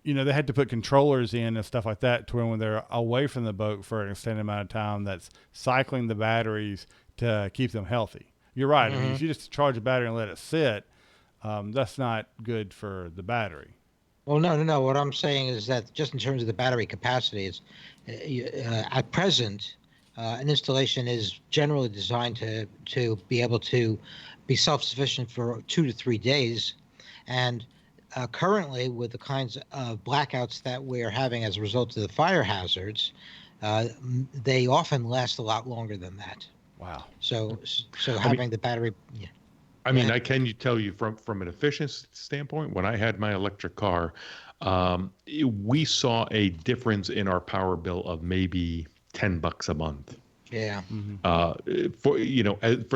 S2: They had to put controllers in and stuff like that to when they're away from the boat for an extended amount of time, that's cycling the batteries to keep them healthy. You're right. Mm-hmm. I mean, if you just charge a battery and let it sit, that's not good for the battery.
S3: Well, no. What I'm saying is that just in terms of the battery capacity, is at present, an installation is generally designed to be able to be self-sufficient for 2 to 3 days, and currently, with the kinds of blackouts that we're having as a result of the fire hazards, they often last a lot longer than that.
S2: Wow.
S3: So having the battery. Yeah.
S4: I mean, I can tell you from an efficiency standpoint, when I had my electric car, we saw a difference in our power bill of maybe $10 a month.
S3: Yeah.
S4: Mm-hmm. For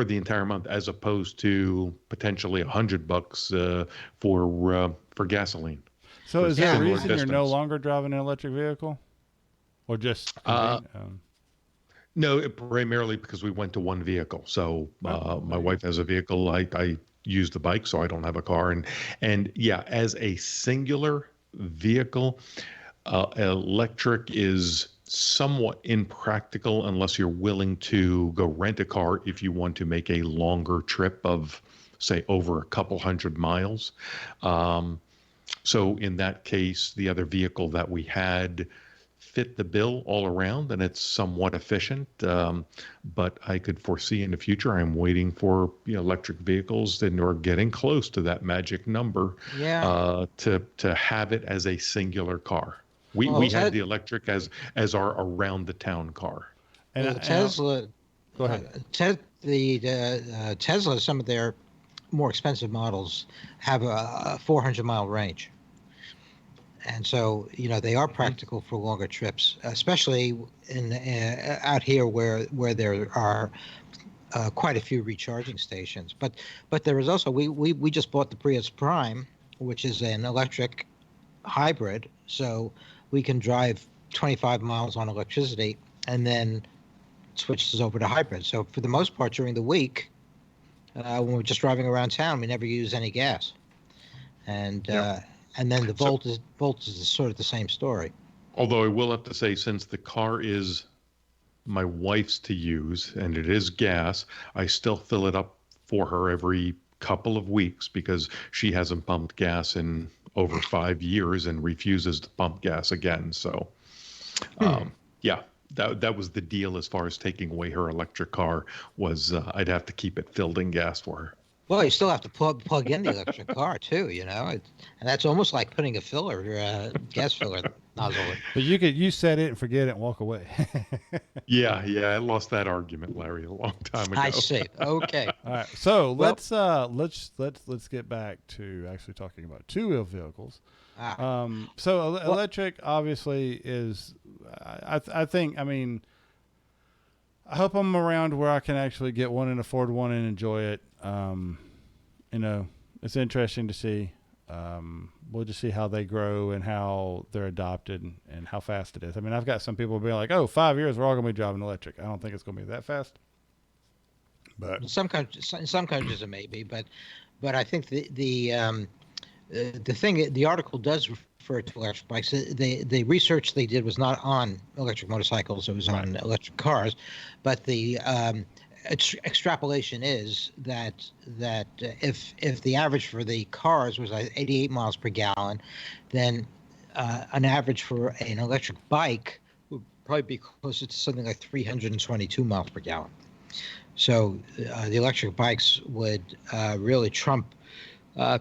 S4: the entire month, as opposed to potentially $100 for gasoline.
S2: So is there a reason you're no longer driving an electric vehicle, or just?
S4: No, primarily because we went to one vehicle. So my wife has a vehicle. I use the bike, so I don't have a car. And yeah, as a singular vehicle, electric is somewhat impractical unless you're willing to go rent a car if you want to make a longer trip of, say, over a couple hundred miles. So in that case, the other vehicle that we had fit the bill all around, and it's somewhat efficient. But I could foresee in the future, I'm waiting for electric vehicles that are getting close to that magic number to have it as a singular car. We had the electric as our around the town car.
S2: And
S3: well, Tesla.
S2: Go ahead.
S3: Tesla, some of their more expensive models have a 400-mile range. And so, they are practical for longer trips, especially in out here where there are quite a few recharging stations. But there is also, we just bought the Prius Prime, which is an electric hybrid. So we can drive 25 miles on electricity and then switches over to hybrid. So for the most part, during the week, when we're just driving around town, we never use any gas. And then the Volt is sort of the same story.
S4: Although I will have to say, since the car is my wife's to use and it is gas, I still fill it up for her every couple of weeks because she hasn't pumped gas in over 5 years and refuses to pump gas again. So, that was the deal as far as taking away her electric car was I'd have to keep it filled in gas for her.
S3: Well, you still have to plug in the electric car too, and that's almost like putting a gas filler nozzle in.
S2: But you set it and forget it and walk away.
S4: Yeah, I lost that argument, Larry, a long time ago.
S3: I see. Okay.
S2: All right, so let's get back to actually talking about two-wheel vehicles. So electric obviously is, I think, I mean, I hope I'm around where I can actually get one and afford one and enjoy it. It's interesting to see. We'll just see how they grow and how they're adopted and how fast it is. I mean, I've got some people being like, 5 years, we're all going to be driving electric. I don't think it's going to be that fast. But
S3: in some countries it may be, but I think the article does refer to electric bikes. The research they did was not on electric motorcycles; it was on electric cars. But the extrapolation is that if the average for the cars was 88 miles per gallon, then an average for an electric bike would probably be closer to something like 322 miles per gallon. So the electric bikes would really trump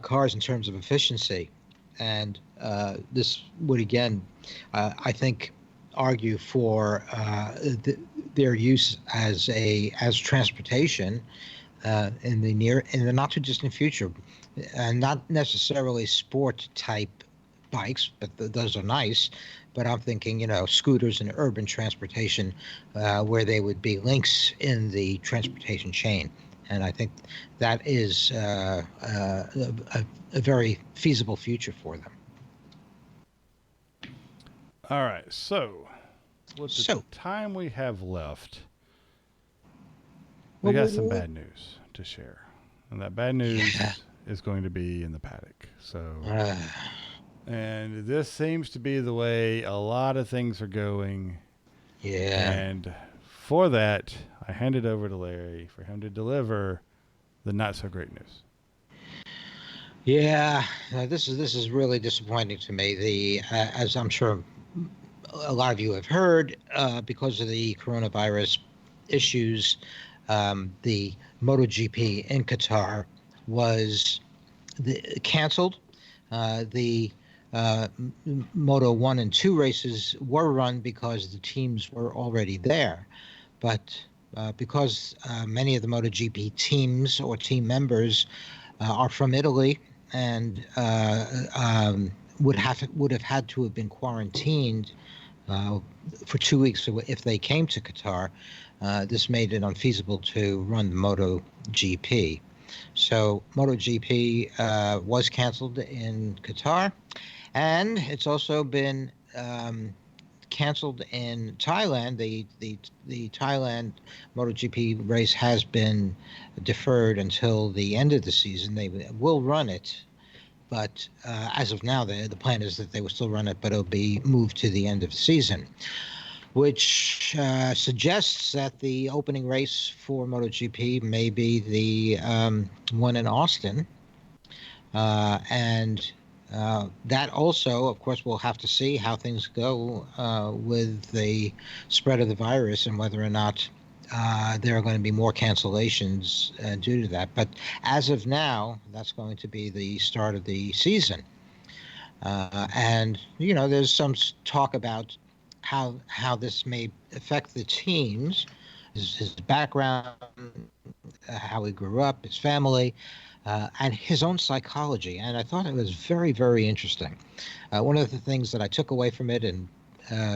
S3: cars in terms of efficiency, and this would again, I think, argue for their use as transportation in the not too distant future, and not necessarily sport type bikes, but those are nice. But I'm thinking, scooters and urban transportation, where they would be links in the transportation chain. And I think that is a very feasible future for them.
S2: all right, so with the time we have left, we got some bad news to share. And that bad news is going to be in the paddock. So, and this seems to be the way a lot of things are going.
S3: Yeah.
S2: And for that, I hand it over to Larry for him to deliver the not so great news.
S3: Yeah, this is really disappointing to me. As I'm sure a lot of you have heard, because of the coronavirus issues, the MotoGP in Qatar was canceled. The Moto 1 and 2 races were run because the teams were already there. But because many of the MotoGP teams or team members are from Italy and would have had to have been quarantined for 2 weeks if they came to Qatar, this made it unfeasible to run the MotoGP. So MotoGP was canceled in Qatar, and it's also been canceled in Thailand. The Thailand MotoGP race has been deferred until the end of the season. They will run it, but as of now, the plan is that they will still run it, but it'll be moved to the end of the season. which suggests that the opening race for MotoGP may be the one in Austin. And that also, of course, we'll have to see how things go with the spread of the virus and whether or not there are going to be more cancellations due to that. But as of now, that's going to be the start of the season. And, there's some talk about how this may affect the teams, his background, how he grew up, his family, and his own psychology. And I thought it was very, very interesting. One of the things that I took away from it, and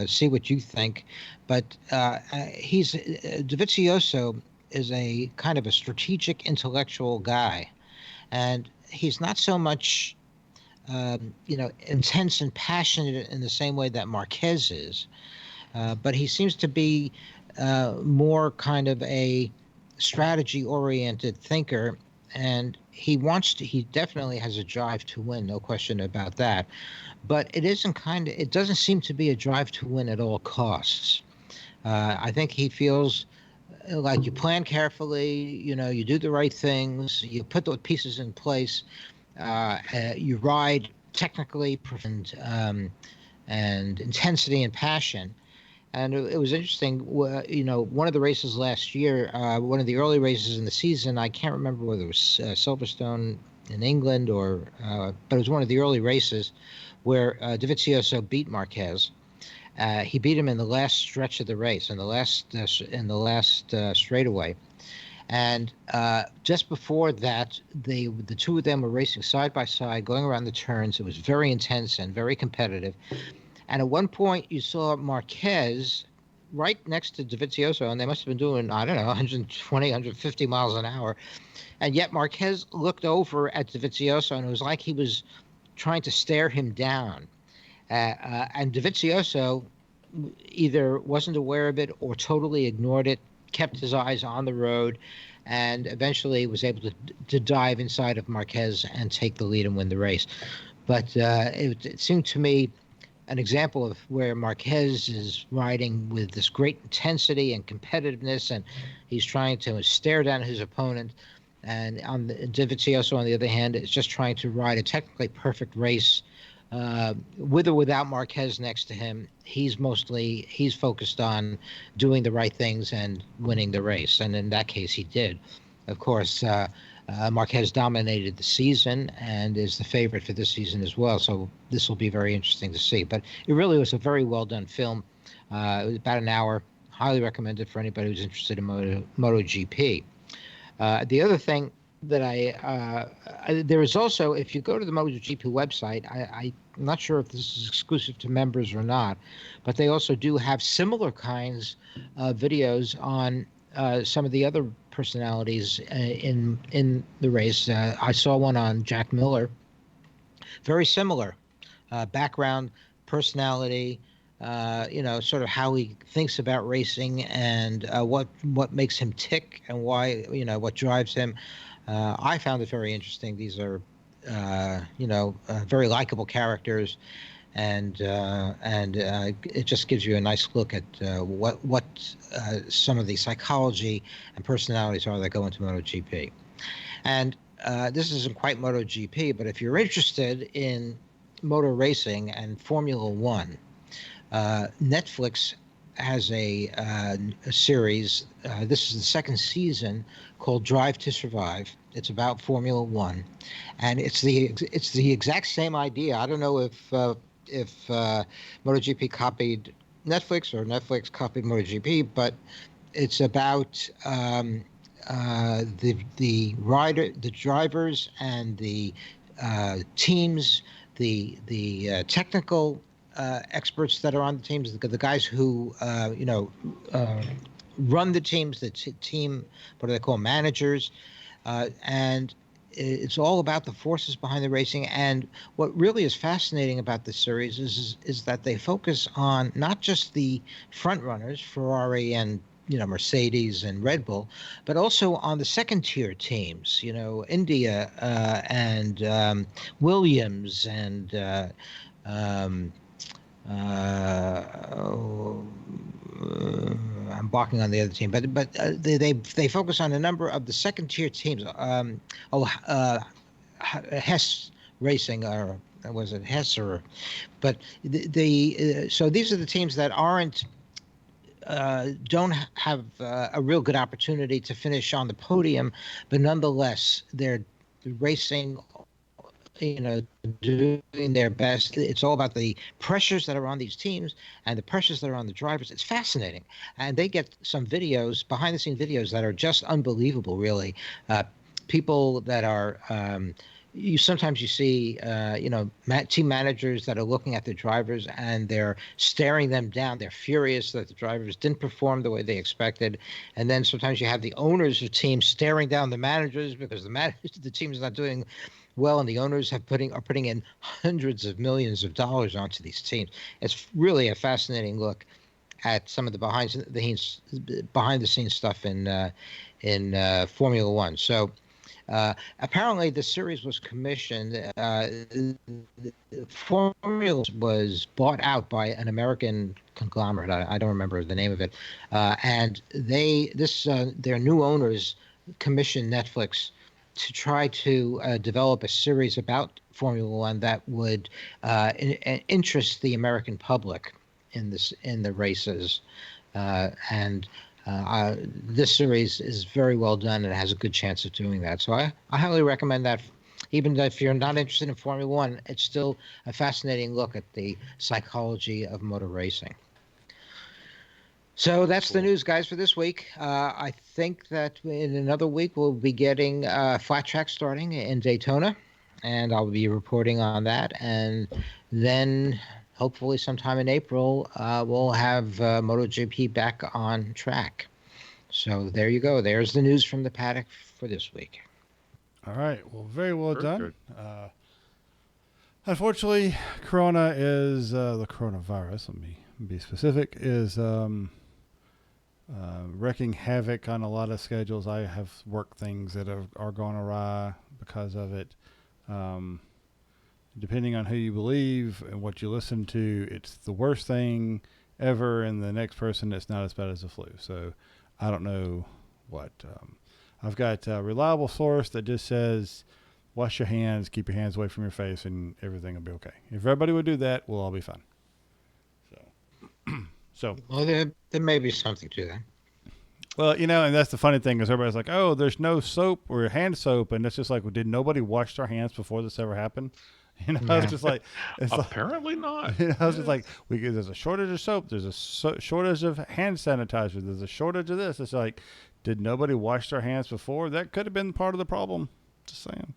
S3: see what you think, but Dovizioso is a kind of a strategic, intellectual guy, and he's not so much intense and passionate in the same way that Marquez is, but he seems to be more kind of a strategy-oriented thinker, and he definitely has a drive to win, no question about that. But it doesn't seem to be a drive to win at all costs. I think he feels like you plan carefully, you do the right things, you put the pieces in place, you ride technically and intensity and passion. And it was interesting, one of the races last year, one of the early races in the season, I can't remember whether it was Silverstone in England but it was one of the early races where Dovizioso beat Marquez. He beat him in the last stretch of the race, in the last straightaway. And just before that, the two of them were racing side by side, going around the turns. It was very intense and very competitive. And at one point, you saw Marquez right next to Dovizioso, and they must have been doing, 120, 150 miles an hour. And yet Marquez looked over at Dovizioso, and it was like he was trying to stare him down. And Dovizioso either wasn't aware of it or totally ignored it, kept his eyes on the road, and eventually was able to dive inside of Marquez and take the lead and win the race. But it seemed to me an example of where Marquez is riding with this great intensity and competitiveness, and he's trying to stare down his opponent. And Dovizioso, on the other hand, is just trying to ride a technically perfect race with or without Marquez next to him. He's focused on doing the right things and winning the race. And in that case, he did. Of course, Marquez dominated the season and is the favorite for this season as well. So this will be very interesting to see. But it really was a very well done film. It was about an hour. Highly recommended for anybody who's interested in MotoGP. The other thing that there is also, if you go to the MotoGP website, I'm not sure if this is exclusive to members or not, but they also do have similar kinds of videos on some of the other personalities in the race. I saw one on Jack Miller, very similar background, personality, sort of how he thinks about racing and what makes him tick and why, what drives him. I found it very interesting. These are, very likable characters, and it just gives you a nice look at what some of the psychology and personalities are that go into MotoGP. And this isn't quite MotoGP, but if you're interested in motor racing and Formula One, Netflix has a series. This is the second season, called Drive to Survive. It's about Formula One, and it's the exact same idea. I don't know if MotoGP copied Netflix or Netflix copied MotoGP, but it's about the drivers and the teams, the technical experts that are on the teams, the guys who run the teams, team, what do they call, managers, and it's all about the forces behind the racing. And what really is fascinating about this series is that they focus on not just the front runners, Ferrari and Mercedes and Red Bull, but also on the second tier teams, India and Williams and I'm balking on the other team, but they focus on a number of the second tier teams. Hess Racing, or was it Hess, or but so these are the teams that aren't don't have a real good opportunity to finish on the podium, but nonetheless they're racing, doing their best. It's all about the pressures that are on these teams and the pressures that are on the drivers. It's fascinating, and they get some videos, behind the scene videos, that are just unbelievable. Really, people that are. Sometimes you see, team managers that are looking at the drivers and they're staring them down. They're furious that the drivers didn't perform the way they expected. And then sometimes you have the owners of teams staring down the managers because the team is not doing well, and the owners are putting in hundreds of millions of dollars onto these teams. It's really a fascinating look at some of the behind the scenes stuff in Formula One. So. Apparently, the series was commissioned. Formula was bought out by an American conglomerate. I don't remember the name of it. And their new owners commissioned Netflix to try to develop a series about Formula One that would interest the American public in the races, and this series is very well done and has a good chance of doing that. So I highly recommend that. Even if you're not interested in Formula One, it's still a fascinating look at the psychology of motor racing. So that's the news, guys, for this week. I think that in another week we'll be getting flat track starting in Daytona, and I'll be reporting on that. And then hopefully sometime in April, we'll have MotoGP back on track. So there you go. There's the news from the paddock for this week.
S2: All right. Well, very well done.
S4: Good.
S2: Unfortunately, Corona is the coronavirus. Let me be specific. Is wreaking havoc on a lot of schedules. I have work things that are going awry because of it. Depending on who you believe and what you listen to, it's the worst thing ever, and the next person, it's not as bad as the flu. So I don't know what. I've got a reliable source that just says, wash your hands, keep your hands away from your face, and everything will be okay. If everybody would do that, we'll all be fine. So
S3: Well, there may be something to that.
S2: Well, and that's the funny thing is everybody's like, oh, there's no soap or hand soap. And it's just like, well, did nobody wash their hands before this ever happened? It's just like,
S4: apparently not.
S2: It's just like, there's a shortage of soap. There's a shortage of hand sanitizer. There's a shortage of this. It's like, did nobody wash their hands before? That could have been part of the problem. Just saying.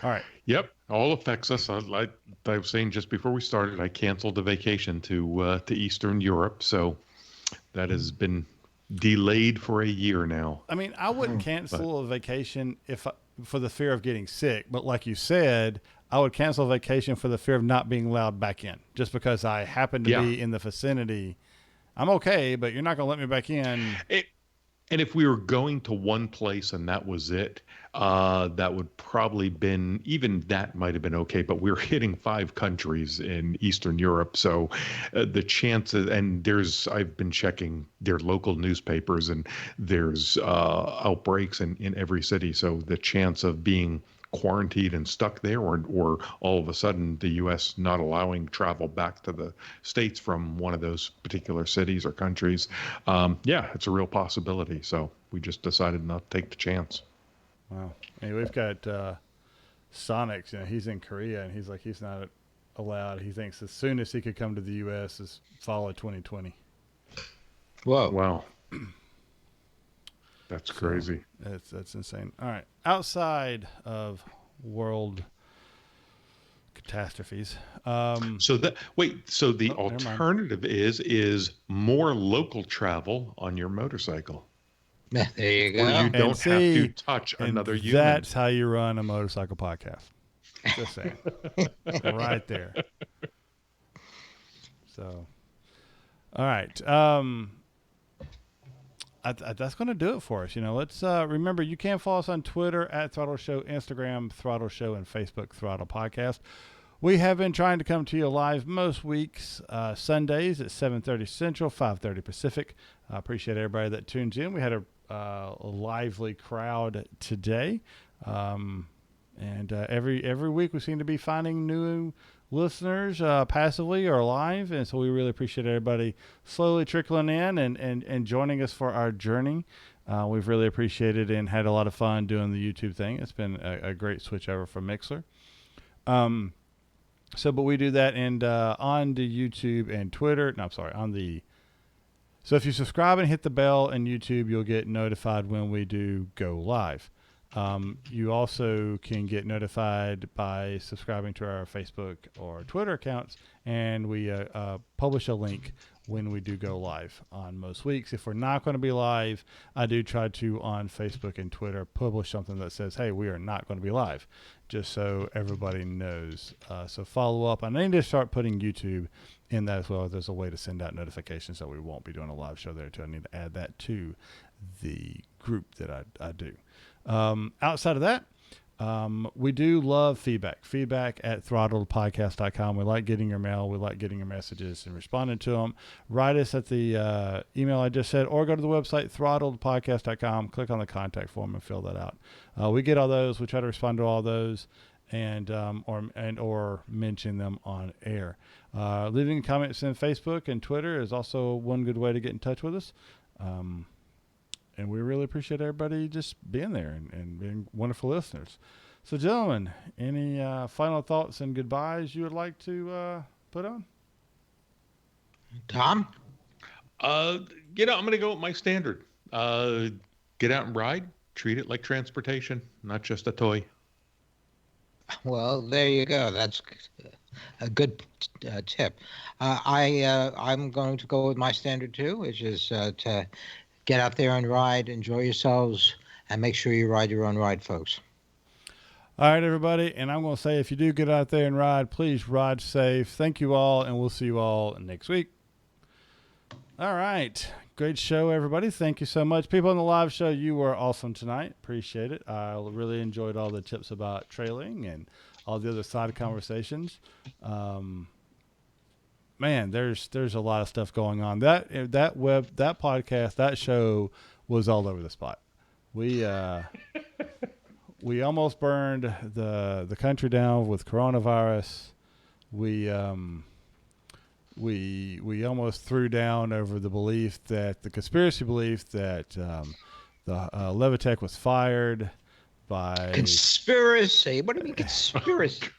S2: All right.
S4: Yep. All affects us. Like I was saying just before we started, I canceled a vacation to Eastern Europe. So that has been delayed for a year now.
S2: I mean, I wouldn't cancel a vacation for the fear of getting sick, but like you said, I would cancel a vacation for the fear of not being allowed back in, just because I happen to be in the vicinity. I'm okay, but you're not going to let me back in.
S4: And if we were going to one place and that was it, that would probably even that might have been okay. But we're hitting 5 countries in Eastern Europe. So the chances, and I've been checking their local newspapers, and there's outbreaks in every city. So the chance of being quarantined and stuck there, or all of a sudden the U.S. not allowing travel back to the States from one of those particular cities or countries, it's a real possibility. So we just decided not to take the chance.
S2: Wow. Hey, we've got Sonics. He's in Korea, and he's like, he's not allowed. He thinks as soon as he could come to the U.S. is fall of 2020.
S3: Whoa.
S4: Wow. That's crazy.
S2: That's insane. All right. Outside of world catastrophes.
S4: So the alternative is more local travel on your motorcycle.
S3: There you go.
S4: Where you don't have to touch another human.
S2: That's how you run a motorcycle podcast. Just saying. Right there. So, all right. That's going to do it for us. Let's remember, you can follow us on Twitter at Throttle Show, Instagram Throttle Show, and Facebook Throttle Podcast. We have been trying to come to you live most weeks, Sundays at 7:30 Central, 5:30 Pacific. I appreciate everybody that tunes in. We had a lively crowd today. And every week we seem to be finding new listeners passively or live. And so we really appreciate everybody slowly trickling in and joining us for our journey. We've really appreciated and had a lot of fun doing the YouTube thing. It's been a great switch over from Mixler. But we do that and on the YouTube and Twitter. No, I'm sorry, so if you subscribe and hit the bell in YouTube, you'll get notified when we do go live. You also can get notified by subscribing to our Facebook or Twitter accounts, and we publish a link when we do go live on most weeks. If we're not going to be live, I do try to, on Facebook and Twitter, publish something that says, hey, we are not going to be live, just so everybody knows. So follow up. I need to start putting YouTube in that as well. There's a way to send out notifications that we won't be doing a live show there too. I need to add that to the group that I do. Outside of that, we do love feedback at throttledpodcast.com. We like getting your mail. We like getting your messages and responding to them. Write us at the email I just said, or go to the website, throttledpodcast.com, click on the contact form and fill that out. We get all those. We try to respond to all those and or mention them on air. Leaving comments in Facebook and Twitter is also one good way to get in touch with us. And we really appreciate everybody just being there and being wonderful listeners. So, gentlemen, any final thoughts and goodbyes you would like to put on?
S3: Tom?
S4: I'm going to go with my standard. Get out and ride. Treat it like transportation, not just a toy.
S3: Well, there you go. That's a good tip. I'm going to go with my standard too, which is to get out there and ride, enjoy yourselves, and make sure you ride your own ride, folks.
S2: All right, everybody. And I'm going to say, if you do get out there and ride, please ride safe. Thank you all, and we'll see you all next week. All right. Great show, everybody. Thank you so much. People on the live show, you were awesome tonight. Appreciate it. I really enjoyed all the tips about trailing and all the other side conversations. Man, there's a lot of stuff going on. That podcast, that show was all over the spot. We almost burned the country down with coronavirus. We almost threw down over the conspiracy belief that the Levitech was fired by
S3: conspiracy. What do you mean conspiracy?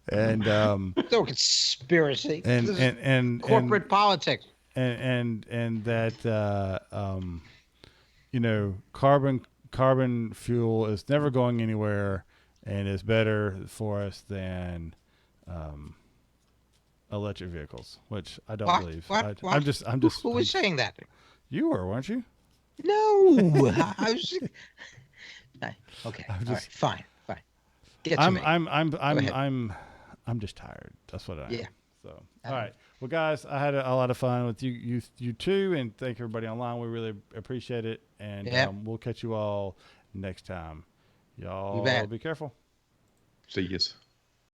S2: And
S3: no conspiracy.
S2: And
S3: corporate politics.
S2: And that carbon fuel is never going anywhere and is better for us than electric vehicles, which I don't believe.
S3: What?
S2: I'm just.
S3: Who was saying that?
S2: You were, weren't you?
S3: No, I was. Okay. All right. Fine. Get to me.
S2: I'm just tired. That's what I am.
S3: Yeah.
S2: So, all right. Well, guys, I had a lot of fun with you too, and thank everybody online. We really appreciate it, and we'll catch you all next time. Y'all be careful.
S4: See yous.